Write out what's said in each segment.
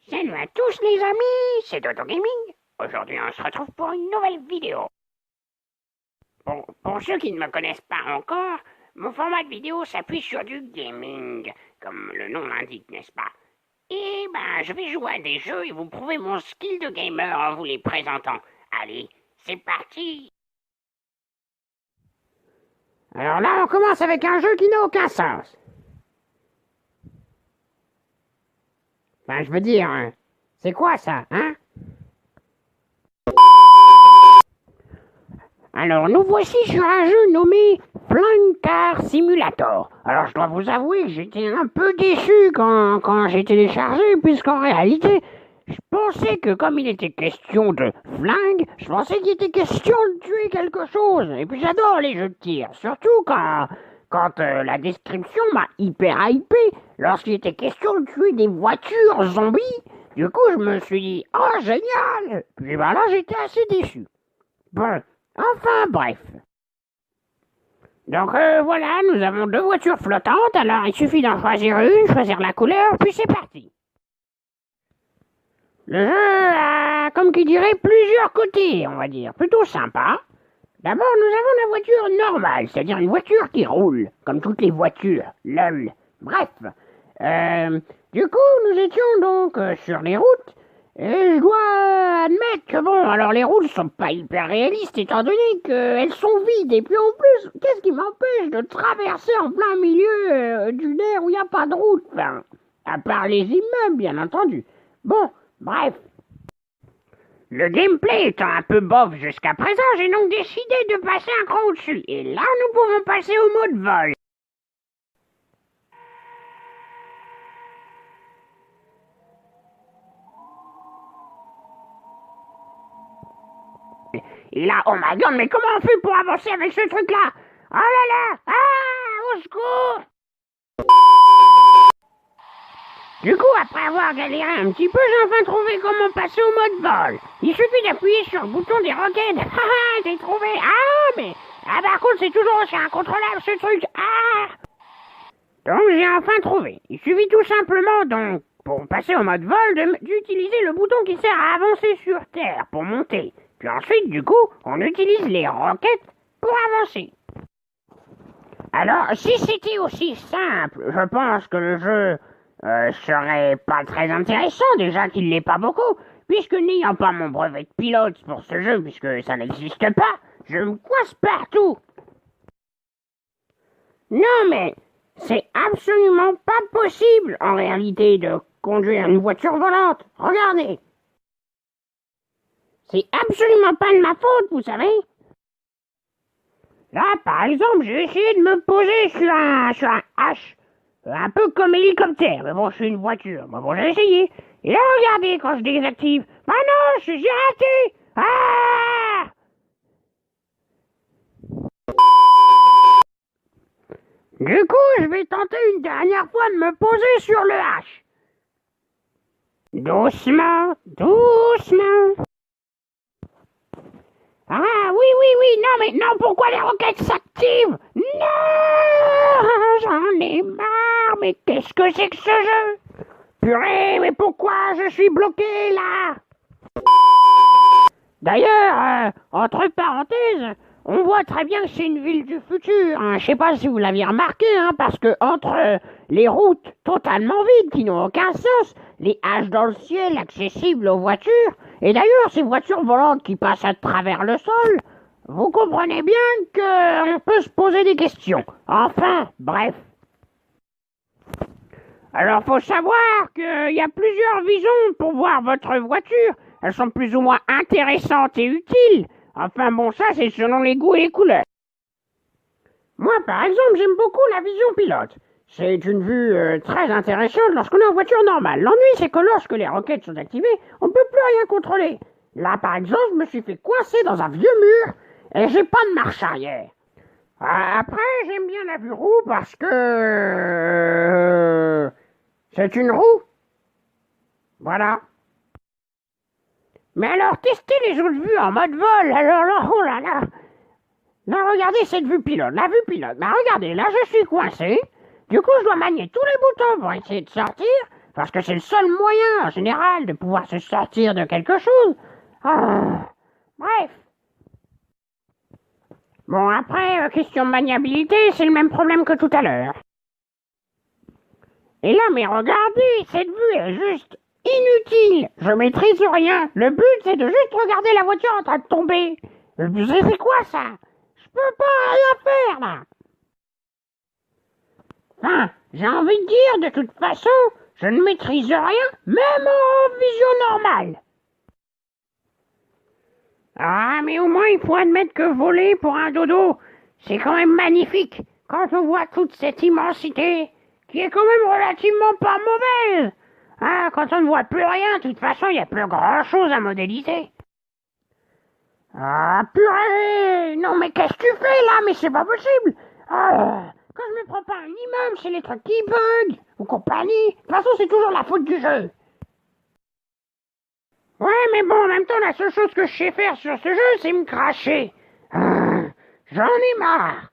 Salut à tous les amis, c'est Dodo Gaming. Aujourd'hui on se retrouve pour une nouvelle vidéo. Pour ceux qui ne me connaissent pas encore, mon format de vidéo s'appuie sur du gaming, comme le nom l'indique, n'est-ce pas? Et je vais jouer à des jeux et vous prouver mon skill de gamer en vous les présentant. Allez, c'est parti! Alors là on commence avec un jeu qui n'a aucun sens. Enfin, je veux dire, c'est quoi ça, hein? Alors, nous voici sur un jeu nommé Flying Car Simulator. Alors, je dois vous avouer que j'étais un peu déçu quand j'ai téléchargé, puisqu'en réalité, je pensais que comme il était question de flingue, je pensais qu'il était question de tuer quelque chose. Et puis j'adore les jeux de tir, surtout quand la description m'a hyper hypé lorsqu'il était question de tuer des voitures zombies. Du coup, je me suis dit, oh génial! Puis là, j'étais assez déçu. Bon, enfin bref. Donc voilà, nous avons deux voitures flottantes, alors il suffit d'en choisir une, choisir la couleur, puis c'est parti. Le jeu a, comme qui dirait, plusieurs côtés, on va dire, plutôt sympa. D'abord, nous avons la voiture normale, c'est-à-dire une voiture qui roule, comme toutes les voitures, lol. Bref, du coup, nous étions donc sur les routes, et je dois admettre que bon, alors les routes sont pas hyper réalistes, étant donné qu'elles sont vides, et puis en plus, qu'est-ce qui m'empêche de traverser en plein milieu d'une aire où il n'y a pas de route, enfin, à part les immeubles, bien entendu. Bon, bref. Le gameplay étant un peu bof jusqu'à présent, j'ai donc décidé de passer un cran au-dessus. Et là, nous pouvons passer au mode vol. Et là, oh my god, mais comment on fait pour avancer avec ce truc-là? Oh là là! Ah! Au secours! Du coup, après avoir galéré un petit peu, j'ai enfin trouvé comment passer au mode vol. Il suffit d'appuyer sur le bouton des roquettes. Ah, j'ai trouvé. Ah, mais... Ah, par contre, c'est toujours aussi incontrôlable, ce truc. Ah! Donc, j'ai enfin trouvé. Il suffit tout simplement, donc, pour passer au mode vol, d'utiliser le bouton qui sert à avancer sur Terre pour monter. Puis ensuite, du coup, on utilise les roquettes pour avancer. Alors, si c'était aussi simple, je pense que le jeu... serait pas très intéressant, déjà qu'il l'est pas beaucoup, puisque n'ayant pas mon brevet de pilote pour ce jeu, puisque ça n'existe pas, je me coince partout. Non mais, c'est absolument pas possible, en réalité, de conduire une voiture volante. Regardez. C'est absolument pas de ma faute, vous savez. Là, par exemple, j'ai essayé de me poser sur un H. Un peu comme hélicoptère, mais bon, je suis une voiture. Bon, j'ai essayé. Et là, regardez, quand je désactive. Ah non, j'ai raté. Ah! Du coup, je vais tenter une dernière fois de me poser sur le H. Doucement, doucement. Ah, oui, non, mais non, pourquoi les roquettes s'activent? Non! J'en ai marre, mais qu'est-ce que c'est que ce jeu? Purée, mais pourquoi je suis bloqué là? D'ailleurs, entre parenthèses, on voit très bien que c'est une ville du futur. Hein. Je sais pas si vous l'aviez remarqué, hein, parce que entre les routes totalement vides qui n'ont aucun sens, les haches dans le ciel accessibles aux voitures, et d'ailleurs ces voitures volantes qui passent à travers le sol, vous comprenez bien qu'on peut se poser des questions. Enfin, bref. Alors faut savoir qu'il y a plusieurs visions pour voir votre voiture. Elles sont plus ou moins intéressantes et utiles. Enfin bon, ça c'est selon les goûts et les couleurs. Moi par exemple, j'aime beaucoup la vision pilote. C'est une vue très intéressante lorsqu'on est en voiture normale. L'ennui c'est que lorsque les roquettes sont activées, on ne peut plus rien contrôler. Là par exemple, je me suis fait coincer dans un vieux mur et j'ai pas de marche arrière. Après, j'aime bien la vue roue parce que... c'est une roue. Voilà. Mais alors, testez les autres vues en mode vol. Alors là, oh là là. Là, regardez cette vue pilote. La vue pilote. Regardez, là, je suis coincé. Du coup, je dois manier tous les boutons pour essayer de sortir. parce que c'est le seul moyen, en général, de pouvoir se sortir de quelque chose. Bref. Bon, après, question de maniabilité, c'est le même problème que tout à l'heure. Et là, mais regardez, cette vue est juste inutile. Je maîtrise rien. Le but, c'est de juste regarder la voiture en train de tomber. C'est quoi ça? Je peux pas rien faire, là. Enfin, j'ai envie de dire, de toute façon, je ne maîtrise rien, même en vision normale. Ah, mais au moins, il faut admettre que voler pour un dodo, c'est quand même magnifique. Quand on voit toute cette immensité, qui est quand même relativement pas mauvaise. Ah, quand on ne voit plus rien, de toute façon, il n'y a plus grand-chose à modéliser. Ah, purée! Non, mais qu'est-ce que tu fais, là? Mais c'est pas possible! Ah, quand je me prends pas un immeuble, c'est les trucs qui bug, ou compagnie. De toute façon, c'est toujours la faute du jeu. Ouais, mais bon, en même temps, la seule chose que je sais faire sur ce jeu, c'est me cracher. J'en ai marre.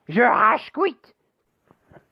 Je rage quit.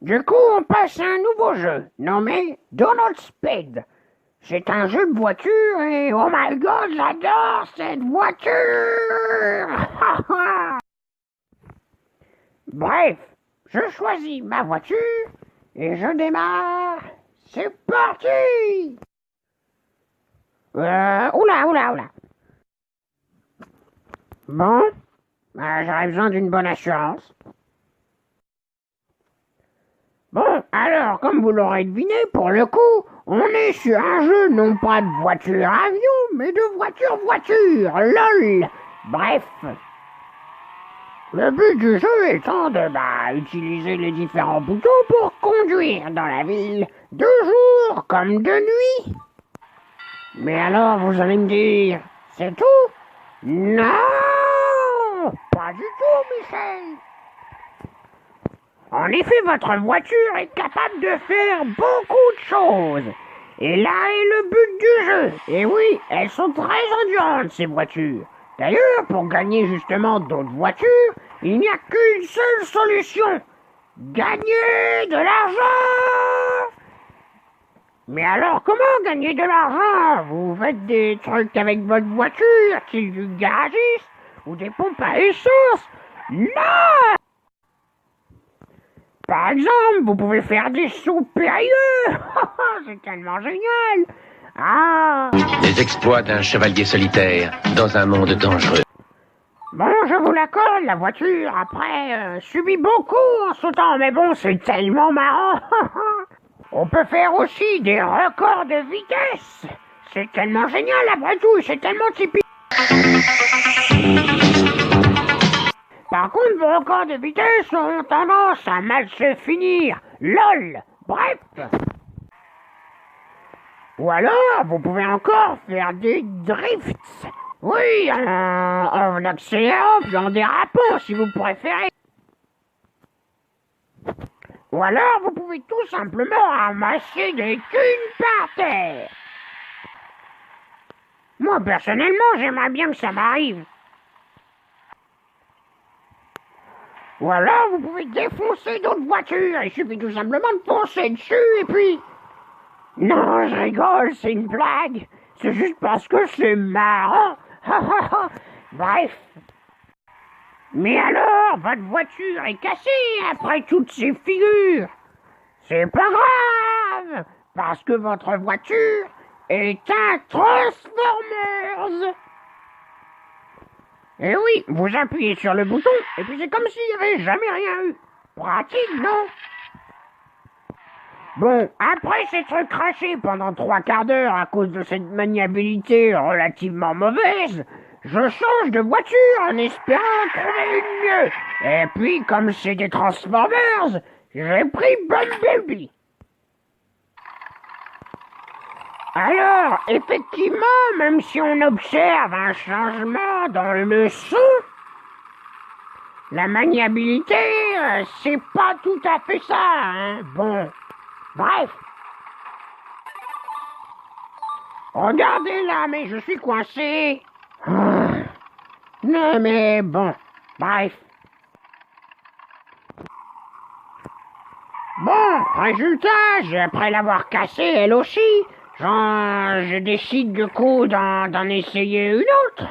Du coup, on passe à un nouveau jeu, nommé Donald Speed. C'est un jeu de voiture et oh my god, j'adore cette voiture. Bref, je choisis ma voiture et je démarre. C'est parti. Oula. Bon, j'aurais besoin d'une bonne assurance. Bon, alors, comme vous l'aurez deviné, pour le coup, on est sur un jeu non pas de voiture-avion, mais de voiture-voiture, lol. Bref. Le but du jeu étant de, utiliser les différents boutons pour conduire dans la ville, de jour comme de nuit. Mais alors, vous allez me dire, c'est tout? Non, pas du tout, Michel. En effet, votre voiture est capable de faire beaucoup de choses. Et là est le but du jeu. Et oui, elles sont très endurantes, ces voitures. D'ailleurs, pour gagner justement d'autres voitures, il n'y a qu'une seule solution. Gagner de l'argent! Mais alors, comment gagner de l'argent? Vous faites des trucs avec votre voiture, style du garagiste, ou des pompes à essence? Non! Par exemple, vous pouvez faire des sauts périlleux. C'est tellement génial. Ah! Les exploits d'un chevalier solitaire dans un monde dangereux. Bon, je vous l'accorde, la voiture, après, subit beaucoup en sautant, mais bon, c'est tellement marrant. On peut faire aussi des records de vitesse. C'est tellement génial, après tout, c'est tellement typique. Par contre, vos records de vitesse ont tendance à mal se finir. LOL. Bref. Ou alors, vous pouvez encore faire des drifts. Oui, en accélérant puis en dérapant, si vous préférez. Ou alors, vous pouvez tout simplement ramasser des thunes par terre. Moi, personnellement, j'aimerais bien que ça m'arrive. Ou alors, vous pouvez défoncer d'autres voitures. Il suffit tout simplement de foncer dessus et puis... Non, je rigole, c'est une blague. C'est juste parce que c'est marrant. Bref. Mais alors, votre voiture est cassée après toutes ces figures. C'est pas grave, parce que votre voiture est un Transformers. Et oui, vous appuyez sur le bouton, et puis c'est comme s'il n'y avait jamais rien eu. Pratique, non? Bon, après s'être craché pendant 3/4 d'heure à cause de cette maniabilité relativement mauvaise, je change de voiture en espérant trouver une mieux. Et puis, comme c'est des Transformers, j'ai pris Bumblebee. Alors, effectivement, même si on observe un changement dans le son, la maniabilité, c'est pas tout à fait ça, hein. Bon, bref. Regardez là, mais je suis coincé. Non, mais bon, bref. Bon, Résultat, après l'avoir cassée elle aussi, je décide du coup d'en essayer une autre.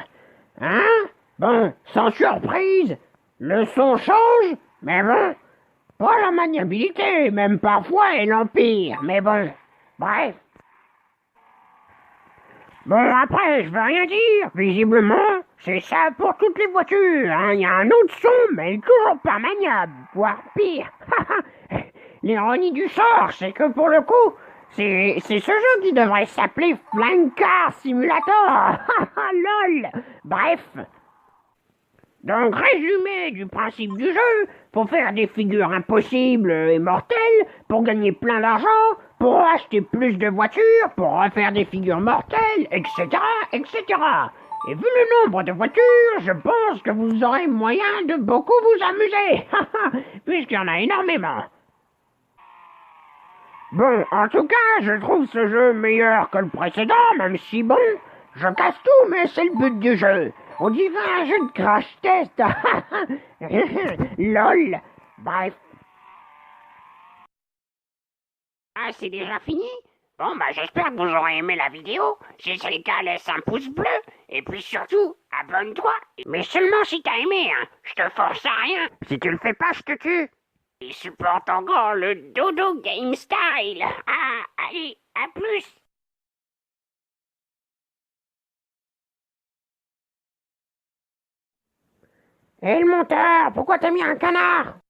Hein? Bon, sans surprise, le son change, mais bon, pas la maniabilité, même parfois elle empire, mais bon, bref. Bon, après, je veux rien dire, visiblement, c'est ça pour toutes les voitures, hein. Il y a un autre son, mais toujours pas maniable, voire pire. L'ironie du sort, c'est que pour le coup, c'est ce jeu qui devrait s'appeler Flying Car Simulator. Lol. Bref. Donc, résumé du principe du jeu, faut faire des figures impossibles et mortelles pour gagner plein d'argent, pour acheter plus de voitures, pour refaire des figures mortelles, etc., etc. Et vu le nombre de voitures, je pense que vous aurez moyen de beaucoup vous amuser, puisqu'il y en a énormément. Bon, en tout cas, je trouve ce jeu meilleur que le précédent, même si bon, je casse tout, mais c'est le but du jeu. On dirait un jeu de crash test. Lol. Bref. Ah, c'est déjà fini? Bon, bah j'espère que vous aurez aimé la vidéo. Si c'est le cas, laisse un pouce bleu. Et puis surtout, abonne-toi. Mais seulement si t'as aimé, hein. Je te force à rien. Si tu le fais pas, je te tue. Et supporte encore le Dodo Game Style. Ah, allez, à plus. Hé le monteur, pourquoi t'as mis un canard?